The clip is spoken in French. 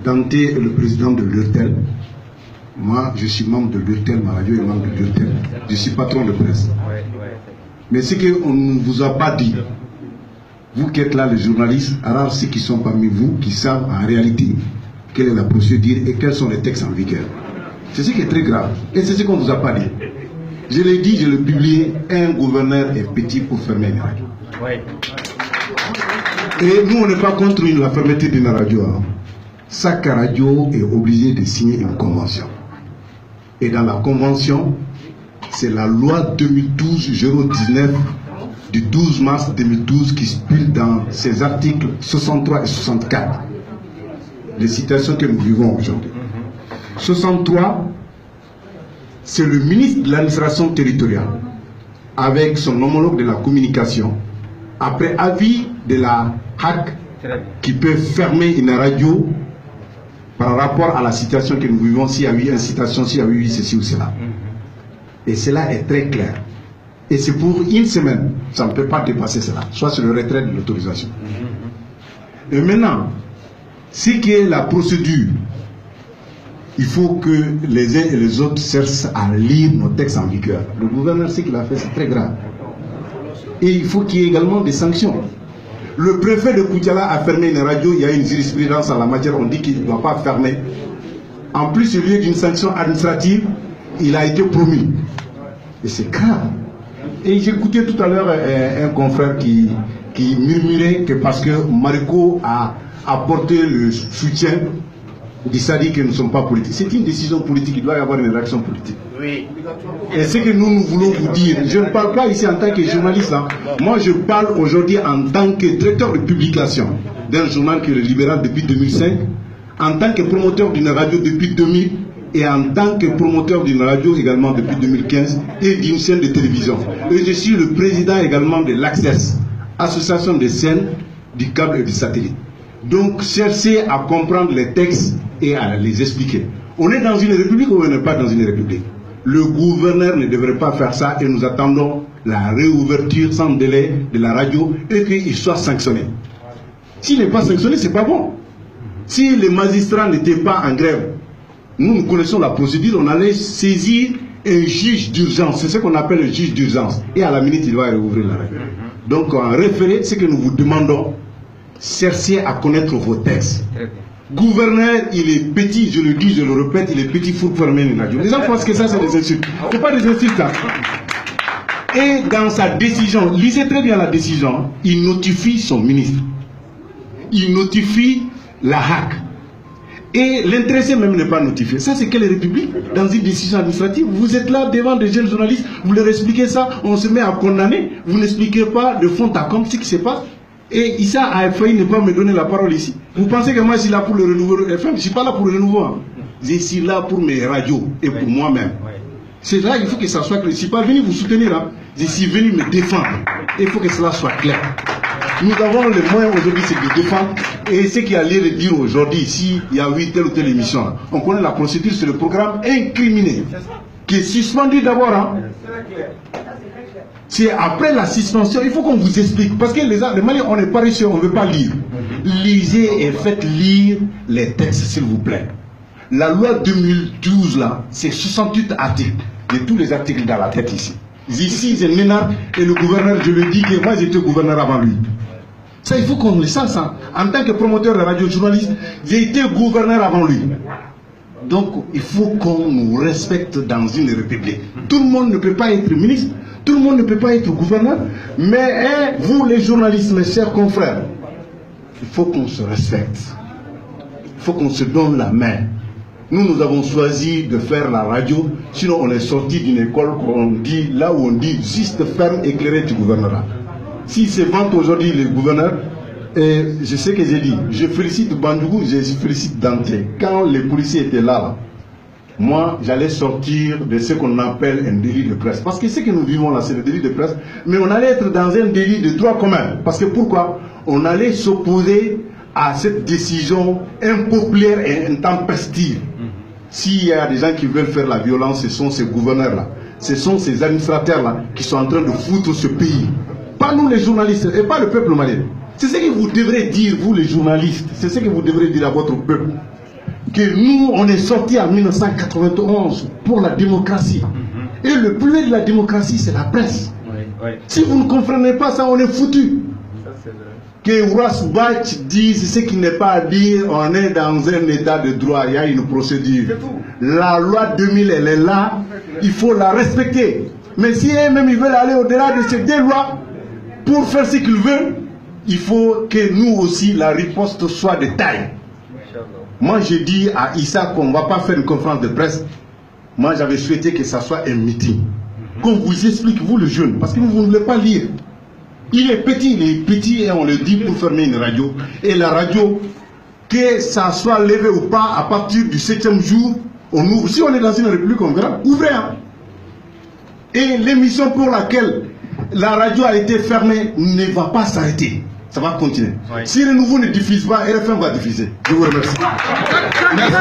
Dante est le président de l'URTEL. Moi, je suis membre de l'URTEL, ma radio est membre de l'URTEL. Je suis patron de presse. Mais ce qu'on ne vous a pas dit, vous qui êtes là, les journalistes, rares ceux qui sont parmi vous, qui savent en réalité quelle est la procédure et quels sont les textes en vigueur. C'est ce qui est très grave. Et c'est ce qu'on ne vous a pas dit. Je l'ai dit, je l'ai publié, un gouverneur est petit pour fermer une radio. Et nous, on n'est pas contre la fermeté d'une radio. Hein. Chaque radio est obligée de signer une convention. Et dans la convention, c'est la loi 2012-019 du 12 mars 2012 qui stipule dans ses articles 63 et 64 les situations que nous vivons aujourd'hui. 63, c'est le ministre de l'administration territoriale avec son homologue de la communication, après avis de la HAC, qui peut fermer une radio par rapport à la situation que nous vivons, s'il y a eu incitation, s'il y a eu ceci ou cela. Et cela est très clair. Et c'est pour une semaine, ça ne peut pas dépasser cela, soit sur le retrait de l'autorisation. Et maintenant, ce qui est la procédure, il faut que les uns et les autres cherchent à lire nos textes en vigueur. Le gouverneur, ce qu'il a fait, c'est très grave. Et il faut qu'il y ait également des sanctions. Le préfet de Koutiala a fermé une radio, il y a une jurisprudence en la matière, on dit qu'il ne doit pas fermer. En plus, au lieu d'une sanction administrative, il a été promis. Et c'est grave. Et j'écoutais tout à l'heure un confrère qui murmurait que parce que Mariko a apporté le soutien, il s'est dit que nous ne sommes pas politiques. C'est une décision politique, il doit y avoir une réaction politique. Oui. Et ce que nous voulons vous dire, je ne parle pas ici en tant que journaliste, hein. Moi je parle aujourd'hui en tant que directeur de publication d'un journal qui est le Libéral depuis 2005, en tant que promoteur d'une radio depuis 2000 et en tant que promoteur d'une radio également depuis 2015 et d'une chaîne de télévision. Et je suis le président également de l'ACCESS, Association des chaînes du câble et du satellite. Donc cherchez à comprendre les textes et à les expliquer. On est dans une république ou on n'est pas dans une république? Le gouverneur ne devrait pas faire ça et nous attendons la réouverture sans délai de la radio et qu'il soit sanctionné. S'il n'est pas sanctionné, ce n'est pas bon. Si les magistrats n'étaient pas en grève, nous connaissons la procédure, on allait saisir un juge d'urgence, c'est ce qu'on appelle le juge d'urgence. Et à la minute, il va réouvrir la radio. Donc en référé, ce que nous vous demandons, cherchez à connaître vos textes. Gouverneur, il est petit, je le dis, je le répète, il est petit pour fermer une radio. Les gens pensent que ça, c'est des insultes. Ce n'est pas des insultes, ça. Et dans sa décision, lisez très bien la décision, il notifie son ministre. Il notifie la HAC. Et l'intéressé même n'est pas notifié. Ça, c'est quelle république? Dans une décision administrative, vous êtes là devant des jeunes journalistes, vous leur expliquez ça, on se met à condamner, vous n'expliquez pas de fond à comme ce qui se passe. Et Issa a failli ne pas me donner la parole ici. Vous pensez que moi je suis là pour le renouveau FM? Je ne suis pas là pour le renouveau. Hein. Je suis là pour mes radios et pour moi-même. C'est là, il faut que ça soit clair. Je ne suis pas venu vous soutenir. Hein. Je suis venu me défendre. Il faut que cela soit clair. Nous avons les moyens aujourd'hui, c'est de défendre. Et ce qu'il y a lieu de dire aujourd'hui, s'il y a eu telle ou telle émission, hein, on connaît la procédure, c'est le programme incriminé, qui est suspendu d'abord. Hein. C'est après la suspension, il faut qu'on vous explique. Parce que les Maliens, on n'est pas riches, on ne veut pas lire. Lisez et faites lire les textes, s'il vous plaît. La loi 2012, là, c'est 68 articles. J'ai tous les articles dans la tête ici. Ici, c'est Ménard et le gouverneur, je le dis que moi, j'étais gouverneur avant lui. Ça, il faut qu'on le sache. Ça. En tant que promoteur de radio-journaliste, j'ai été gouverneur avant lui. Donc, il faut qu'on nous respecte dans une république. Tout le monde ne peut pas être ministre. Tout le monde ne peut pas être gouverneur, mais vous les journalistes, mes chers confrères, il faut qu'on se respecte. Il faut qu'on se donne la main. Nous avons choisi de faire la radio, sinon on est sorti d'une école qu'on dit, là où on dit juste ferme, éclairé du gouvernorat. Si c'est vente aujourd'hui les gouverneurs, et je sais que j'ai dit, je félicite Bandougou, je félicite Dante. Quand les policiers étaient là, moi, j'allais sortir de ce qu'on appelle un délit de presse. Parce que ce que nous vivons là, c'est le délit de presse. Mais on allait être dans un délit de droit commun. Parce que pourquoi? On allait s'opposer à cette décision impopulaire et intempestive. S'il y a des gens qui veulent faire la violence, ce sont ces gouverneurs-là. Ce sont ces administrateurs-là qui sont en train de foutre ce pays. Pas nous les journalistes et pas le peuple malien. C'est ce que vous devrez dire, vous les journalistes. C'est ce que vous devrez dire à votre peuple. que nous, on est sortis en 1991 pour la démocratie. Et le pilier de la démocratie, c'est la presse. Si vous ne comprenez pas ça, on est foutu. Que Horace Bach dise ce qui n'est pas à dire, on est dans un état de droit, il y a une procédure. La loi 2000, elle est là, il faut la respecter. Mais si eux-mêmes ils veulent aller au-delà de ces deux lois pour faire ce qu'ils veulent, il faut que nous aussi, la riposte soit de taille. Moi, j'ai dit à Issa qu'on ne va pas faire une conférence de presse. Moi, j'avais souhaité que ça soit un meeting. Qu'on vous explique, vous le jeune, parce que vous ne voulez pas lire. Il est petit et on le dit pour fermer une radio. Et la radio, que ça soit levé ou pas, à partir du 7e jour, on ouvre. Si on est dans une république, on verra. Ouvrez. Hein. Et l'émission pour laquelle la radio a été fermée ne va pas s'arrêter. Ça va continuer. Oui. Si les nouveaux ne diffusent pas, RFM va diffuser. Je vous remercie. Merci.